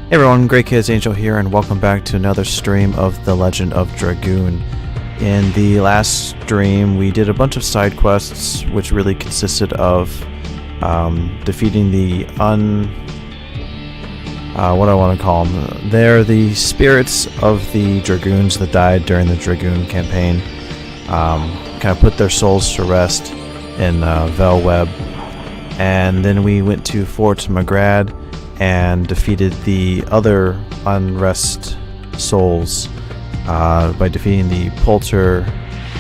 Hey everyone, grekaosangel here, and welcome back to another stream of the Legend of Dragoon. In the last stream, we did a bunch of side quests, which really consisted of defeating the what do I want to call them? They're the spirits of the Dragoons that died during the Dragoon campaign. Kind of put their souls to rest in Velweb, and then we went to Fort Magrad and defeated the other unrest souls by defeating the Polter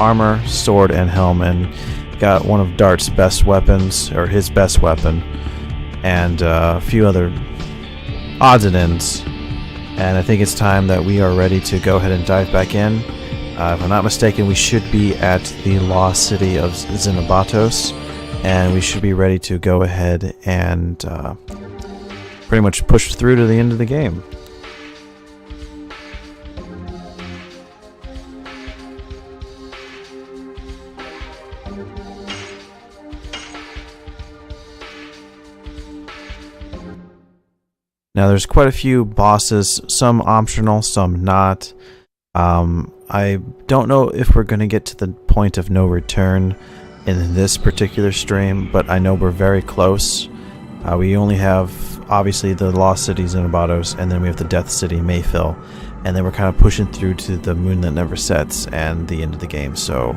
armor, sword, and helm, and got one of Dart's best weapons, or his best weapon, and a few other odds and ends. And I think it's time that we are ready to go ahead and dive back in. If I'm not mistaken, we should be at the lost city of Zenibatos, and we should be ready to go ahead and pretty much push through to the end of the game. Now there's quite a few bosses, some optional, some not. I don't know if we're going to get to the point of no return in this particular stream, but I know we're very close. We only have, obviously, the Lost City Zenibatos, and then we have the Death City Mayfill, and then we're kind of pushing through to the Moon That Never Sets and the end of the game, so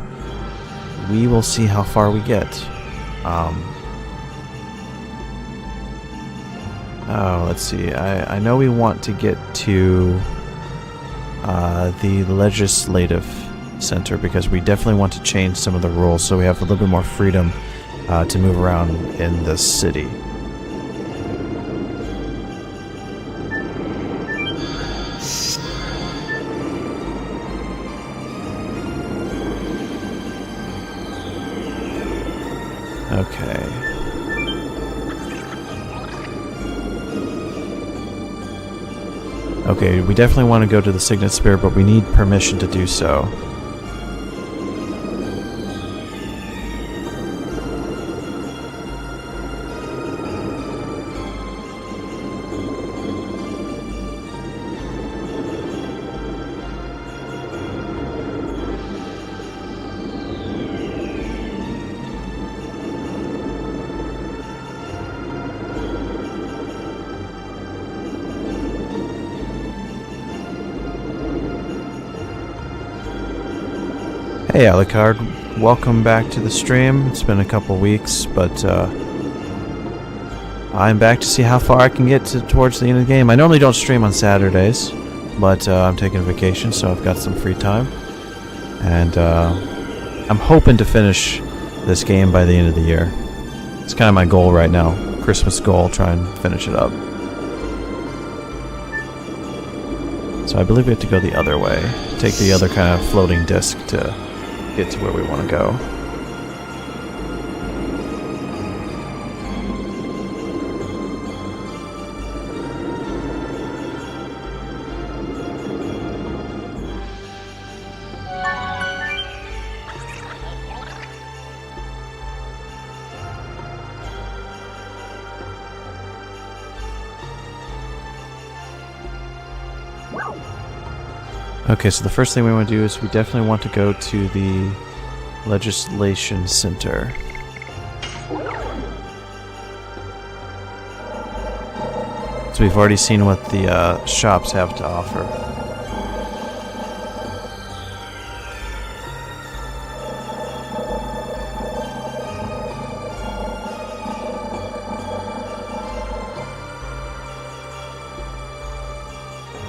we will see how far we get. Let's see, I know we want to get to the Legislative Center, because we definitely want to change some of the rules so we have a little bit more freedom to move around in the city. Okay. Okay, we definitely want to go to the Signet Sphere, but we need permission to do so. Hey Alucard, welcome back to the stream. It's been a couple weeks, but I'm back to see how far I can get towards the end of the game. I normally don't stream on Saturdays, but I'm taking a vacation, so I've got some free time. And I'm hoping to finish this game by the end of the year. It's kind of my goal right now. Christmas goal, try and finish it up. So I believe we have to go the other way. Take the other kind of floating disc to get to where we want to go. Okay, so the first thing we want to do is we definitely want to go to the Legislation Center. So we've already seen what the shops have to offer.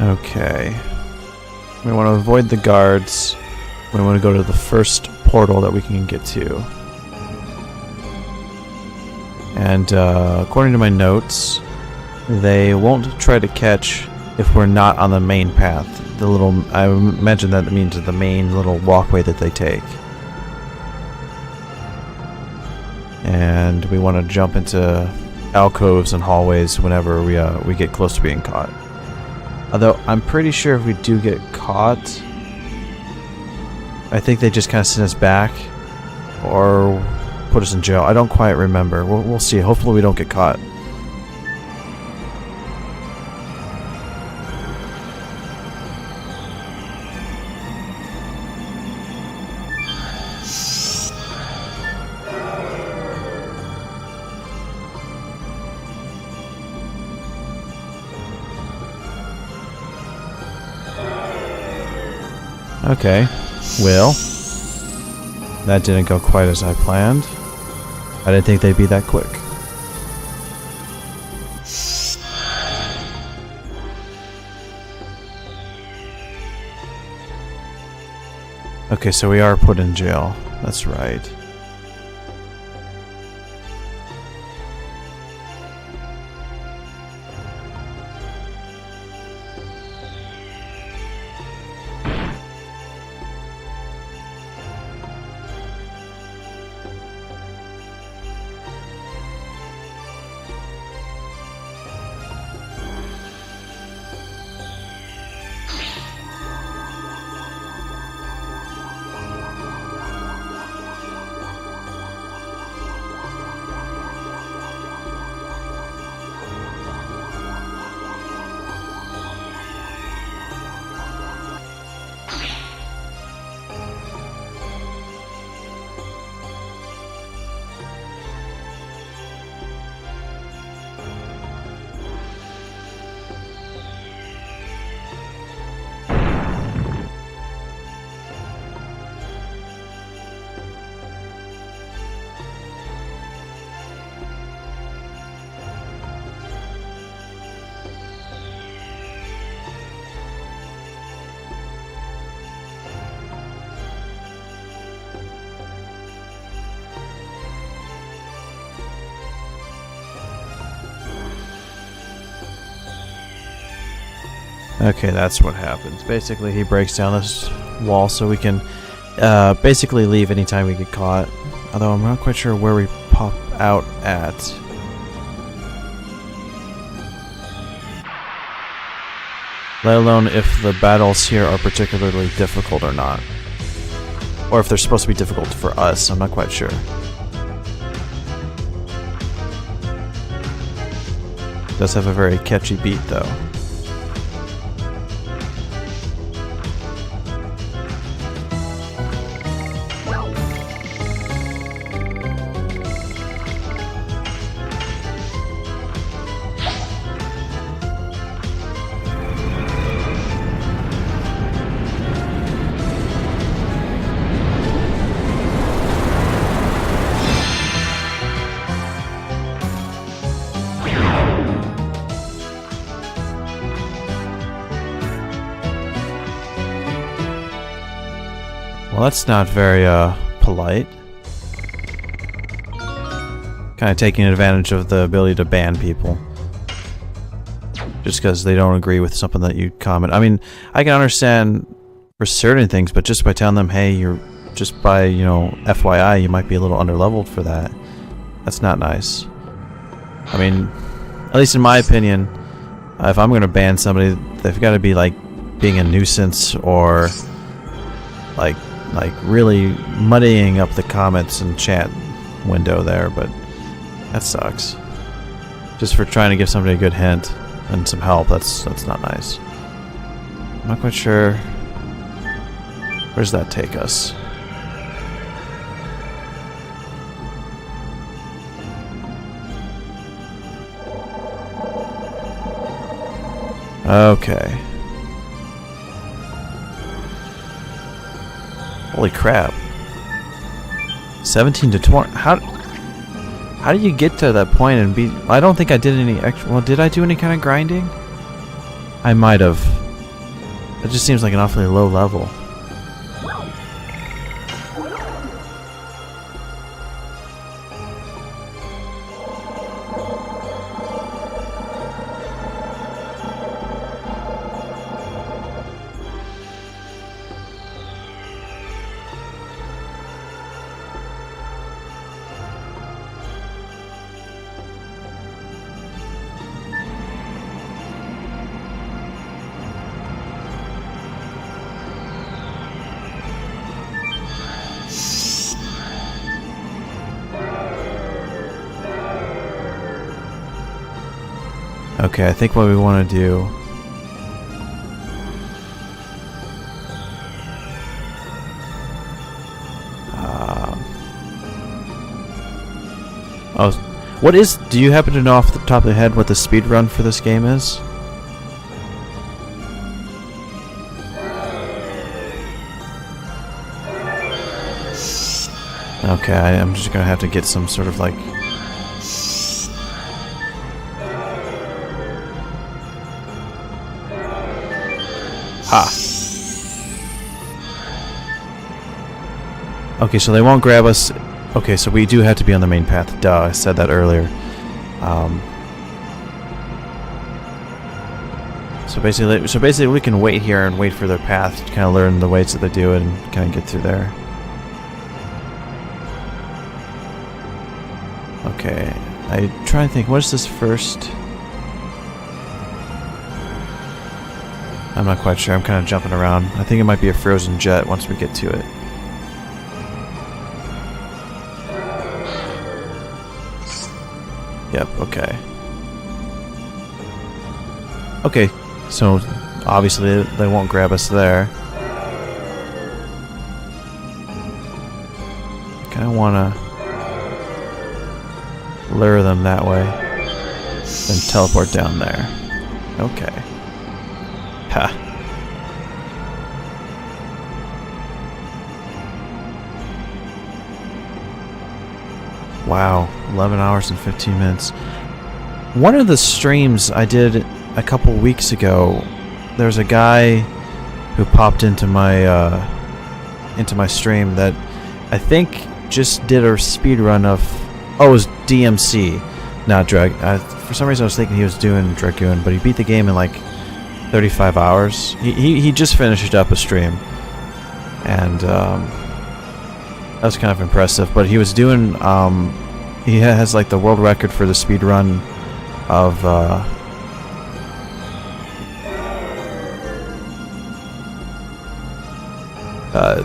Okay. We want to avoid the guards. We want to go to the first portal that we can get to. And according to my notes, they won't try to catch if we're not on the main path. The little, I imagine that means the main little walkway that they take. And we want to jump into alcoves and hallways whenever we get close to being caught. Although I'm pretty sure if we do get caught, I think they just kind of send us back or put us in jail. I don't quite remember. We'll see. Hopefully we don't get caught. Okay. Well, that didn't go quite as I planned. I didn't think they'd be that quick. Okay, so we are put in jail. That's right. Okay, that's what happens. Basically, he breaks down this wall so we can basically leave anytime we get caught. Although I'm not quite sure where we pop out at. Let alone if the battles here are particularly difficult or not. Or if they're supposed to be difficult for us, I'm not quite sure. Does have a very catchy beat though. Well, that's not very polite. Kind of taking advantage of the ability to ban people. Just because they don't agree with something that you comment. I mean, I can understand for certain things, but just by telling them, hey, you're just by, you know, FYI, you might be a little underleveled for that. That's not nice. I mean, at least in my opinion, if I'm going to ban somebody, they've got to be like being a nuisance or like really muddying up the comments and chat window there, but that sucks. Just for trying to give somebody a good hint and some help, that's not nice. I'm not quite sure. Where does that take us? Okay. Holy crap. 17 to 20. How did you get to that point and be... I don't think I did any extra... Well, did I do any kind of grinding? I might have. It just seems like an awfully low level. Okay, I think what we want to do... oh, what is... Do you happen to know off the top of the head what the speed run for this game is? Okay, I'm just gonna have to get some sort of like... Ha! Okay, so they won't grab us. Okay, so we do have to be on the main path. Duh, I said that earlier. So basically we can wait here and wait for their path to kind of learn the ways that they do it and kind of get through there. Okay, I try and think, what is this first? I'm not quite sure, I'm kind of jumping around. I think it might be a frozen jet once we get to it. Yep, okay. Okay, so obviously they won't grab us there. Kind of want to lure them that way, then teleport down there. Okay. Ha. Wow, 11 hours and 15 minutes. One of the streams I did a couple weeks ago, there's a guy who popped into my stream that I think just did a speed run of... Oh, it was DMC, not Drag. For some reason I was thinking he was doing Dragoon, but he beat the game in like 35 hours. He just finished up a stream, and that was kind of impressive. But he was doing he has like the world record for the speed run of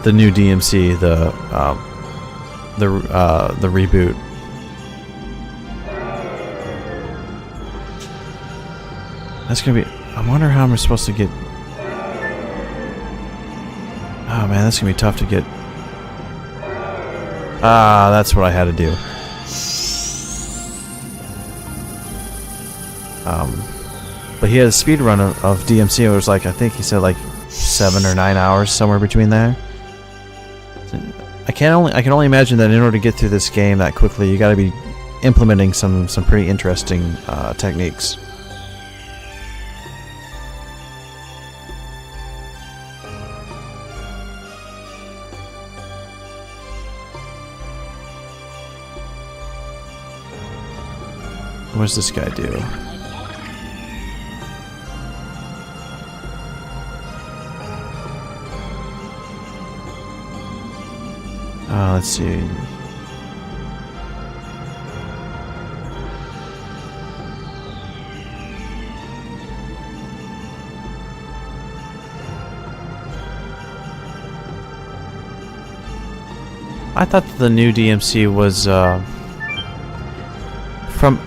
the new DMC, the reboot. That's gonna be... I wonder how I'm supposed to get... Oh man, that's gonna be tough to get... Ah, that's what I had to do. But he had a speed run of DMC. It was like, I think he said like 7 or 9 hours, somewhere between there. I can only imagine that in order to get through this game that quickly, you got to be implementing some pretty interesting techniques. What does this guy do? Let's see. I thought that the new DMC was, from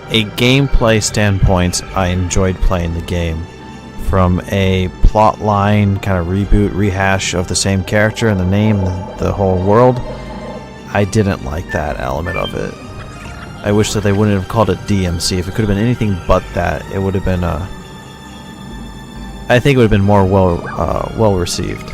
a gameplay standpoint, I enjoyed playing the game. From a plot line, kind of reboot, rehash of the same character and the name, the whole world, I didn't like that element of it. I wish that they wouldn't have called it DMC. If it could have been anything but that, it would have been, I think it would have been more well received.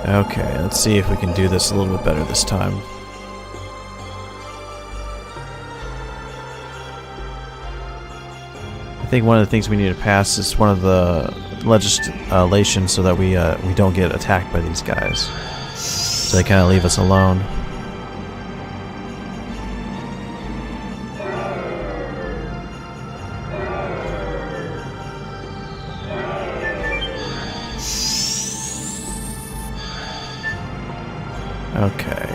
Okay, let's see if we can do this a little bit better this time. I think one of the things we need to pass is one of the legislation so that we don't get attacked by these guys. So they kind of leave us alone. Okay.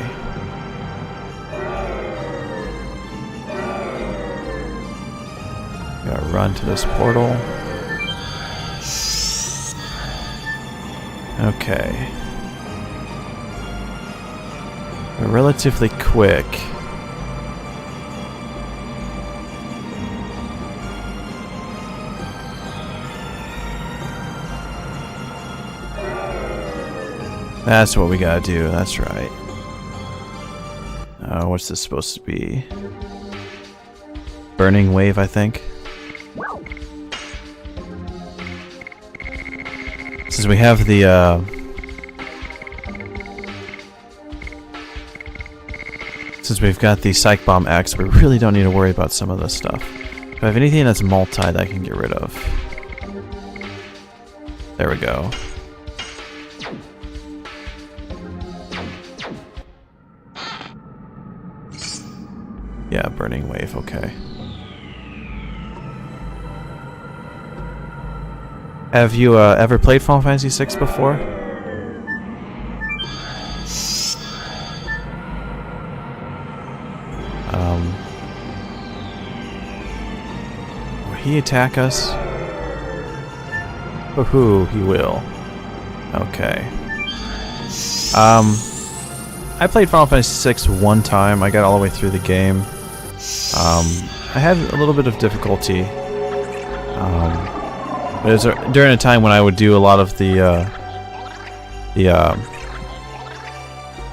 Gotta run to this portal. Okay. We're relatively quick. That's what we gotta do, that's right. What's this supposed to be? Burning wave, I think. since we have the since we've got the Psych Bomb X, we really don't need to worry about some of this stuff. If I have anything that's multi that I can get rid of. There we go. Yeah, Burning Wave, okay. Have you ever played Final Fantasy VI before? Will he attack us? Woohoo, he will. Okay. I played Final Fantasy VI one time. I got all the way through the game. I had a little bit of difficulty. But it was during a time when I would do a lot of I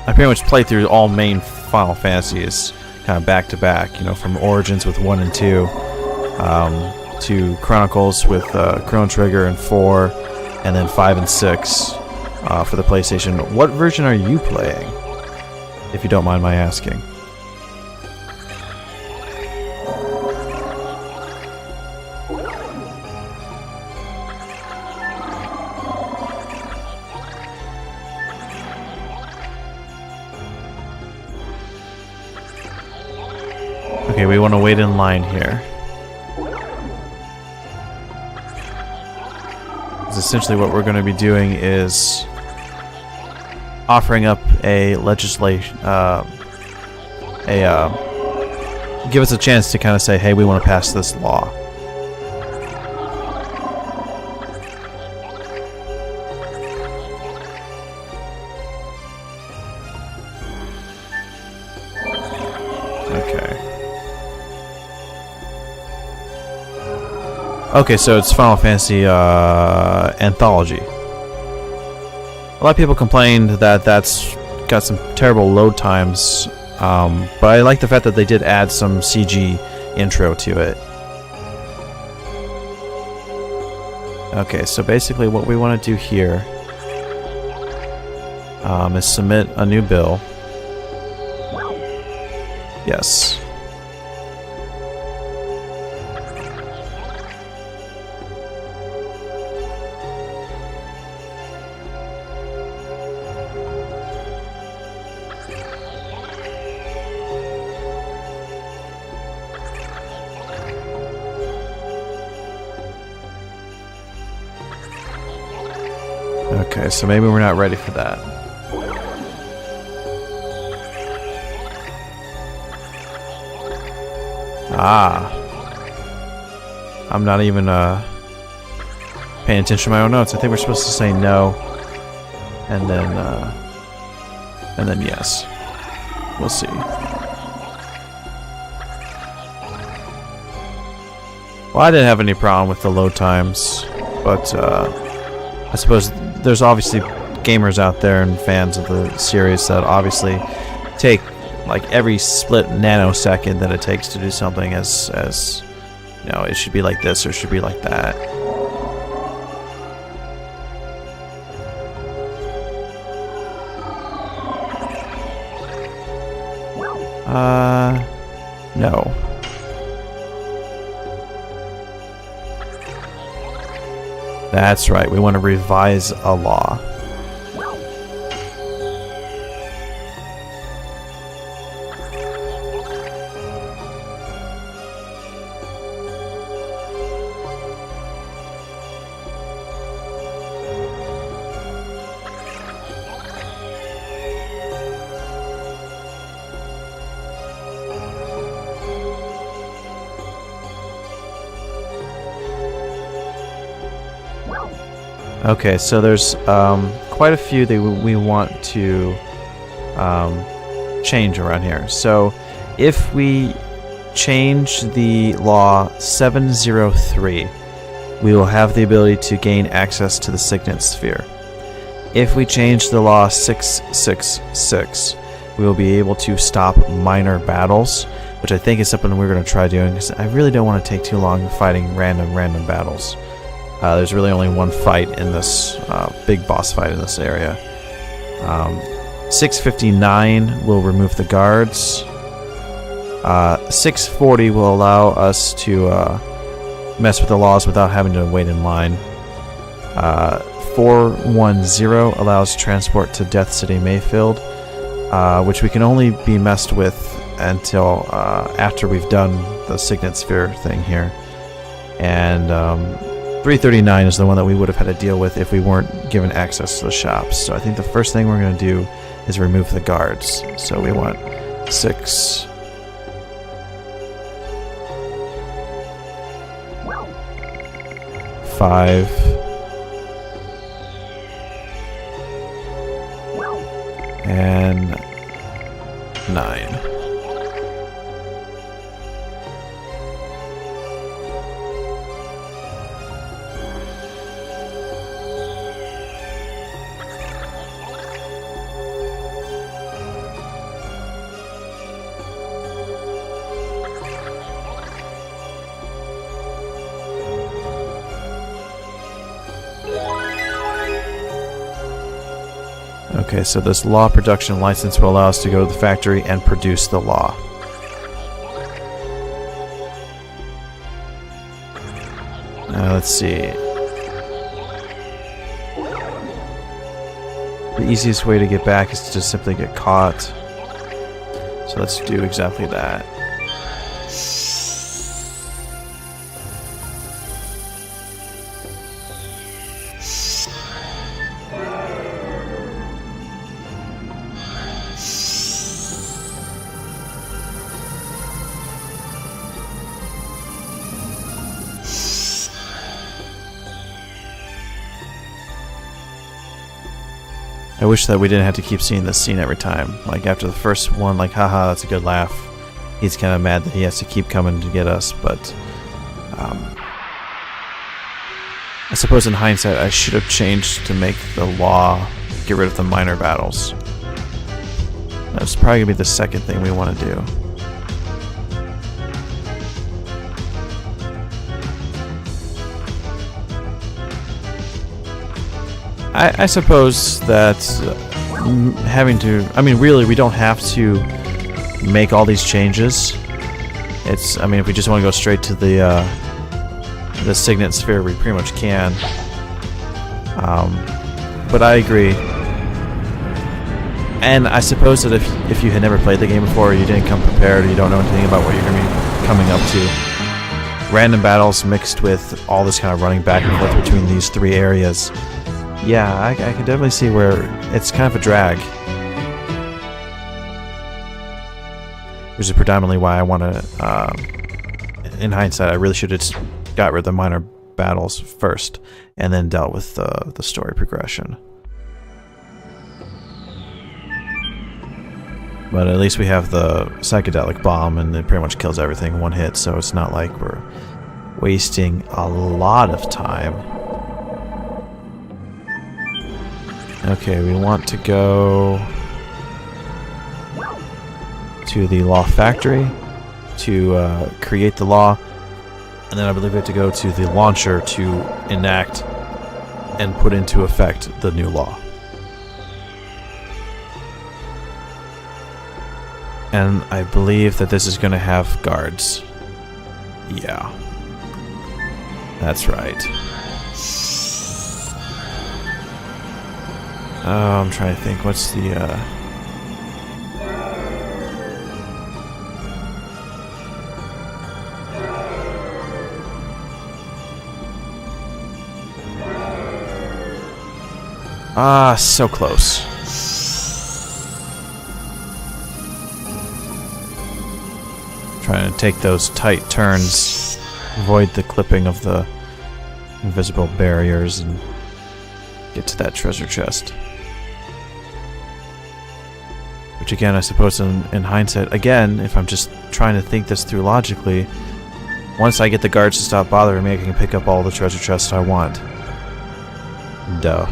pretty much played through all main Final Fantasies kind of back to back, you know, from Origins with 1 and 2, to Chronicles with Chrono Trigger and 4, and then 5 and 6 for the PlayStation. What version are you playing, if you don't mind my asking? Okay, we want to wait in line here. Essentially what we're going to be doing is offering up a legislation, give us a chance to kind of say, hey, we want to pass this law. Okay, so it's Final Fantasy Anthology. A lot of people complained that that's got some terrible load times, but I like the fact that they did add some CG intro to it. Okay, so basically what we want to do here is submit a new bill. Yes. Okay, so maybe we're not ready for that. Ah. I'm not even paying attention to my own notes. I think we're supposed to say no. And then yes. We'll see. Well, I didn't have any problem with the load times, but I suppose there's obviously gamers out there and fans of the series that obviously take like every split nanosecond that it takes to do something as you know, it should be like this or it should be like that. No. That's right, we want to revise a law. Okay, so there's quite a few that we want to change around here. So if we change the law 703, we will have the ability to gain access to the Signet Sphere. If we change the law 666, we will be able to stop minor battles, which I think is something we're going to try doing, because I really don't want to take too long fighting random battles. There's really only one fight in this big boss fight in this area. 659 will remove the guards. 640 will allow us to mess with the laws without having to wait in line. 410 allows transport to Death City Mayfield, which we can only be messed with until after we've done the Signet Sphere thing here. And 339 is the one that we would have had to deal with if we weren't given access to the shops. So I think the first thing we're going to do is remove the guards. So we want 6... five, and 9. Okay, so this law production license will allow us to go to the factory and produce the law. Let's see. The easiest way to get back is to just simply get caught. So let's do exactly that. I wish that we didn't have to keep seeing this scene every time. Like, after the first one, like, haha, that's a good laugh. He's kind of mad that he has to keep coming to get us, but... I suppose in hindsight, I should have changed to make the law get rid of the minor battles. That's probably going to be the second thing we want to do. I suppose that having to... I mean, really, we don't have to make all these changes. It's... I mean, if we just want to go straight to the Signet Sphere, we pretty much can. But I agree. And I suppose that if you had never played the game before, or you didn't come prepared, or you don't know anything about what you're going to be coming up to, random battles mixed with all this kind of running back and forth between these three areas... Yeah, I can definitely see where it's kind of a drag. Which is predominantly why I want to, in hindsight, I really should have just got rid of the minor battles first, and then dealt with the story progression. But at least we have the psychedelic bomb, and it pretty much kills everything in one hit, so it's not like we're wasting a lot of time. Okay, we want to go to the law factory to create the law, and then I believe we have to go to the launcher to enact and put into effect the new law. And I believe that this is going to have guards. Yeah. That's right. Oh, I'm trying to think. What's the, so close. Trying to take those tight turns, avoid the clipping of the invisible barriers, and get to that treasure chest. Which again, I suppose in hindsight, again, if I'm just trying to think this through logically, once I get the guards to stop bothering me, I can pick up all the treasure chests I want. Duh.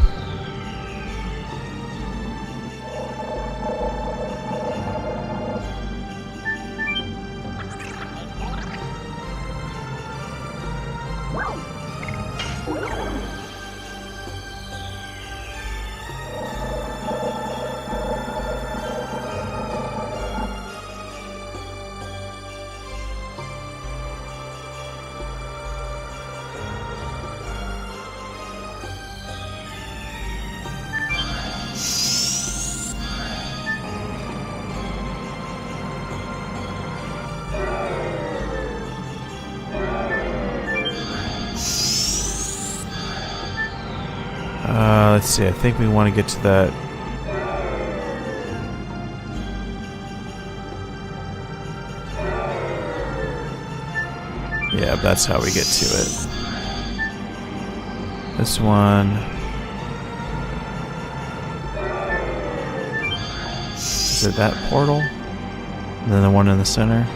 let's see, I think we want to get to that. Yeah, that's how we get to it. This one. Is it that portal? And then the one in the center?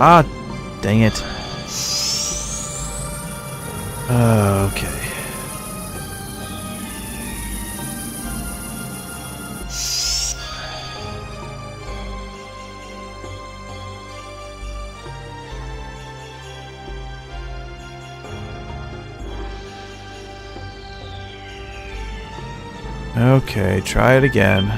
Ah, dang it. Okay. Okay, try it again.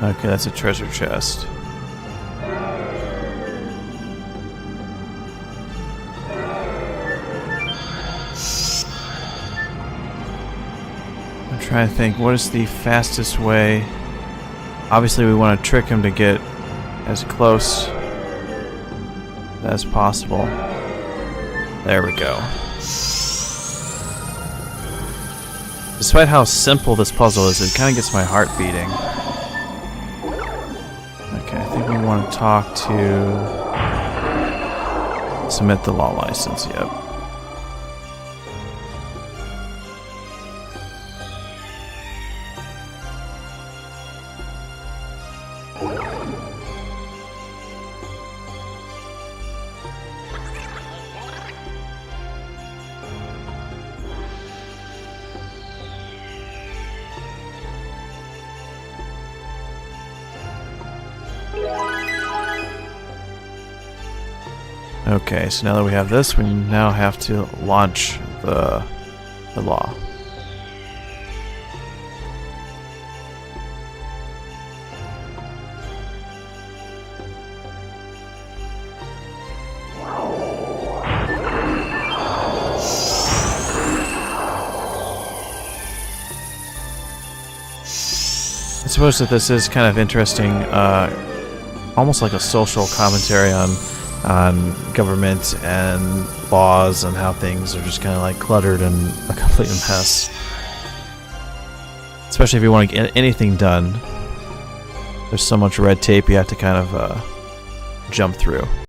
Okay, that's a treasure chest. I'm trying to think, what is the fastest way? Obviously we want to trick him to get as close as possible. There we go. Despite how simple this puzzle is, it kind of gets my heart beating. Okay, I think we want to talk to... Submit the law license, yep. Okay, so now that we have this, we now have to launch the law. I suppose that this is kind of interesting, almost like a social commentary on government and laws and how things are just kind of like cluttered and a complete mess. Especially if you want to get anything done. There's so much red tape you have to kind of jump through.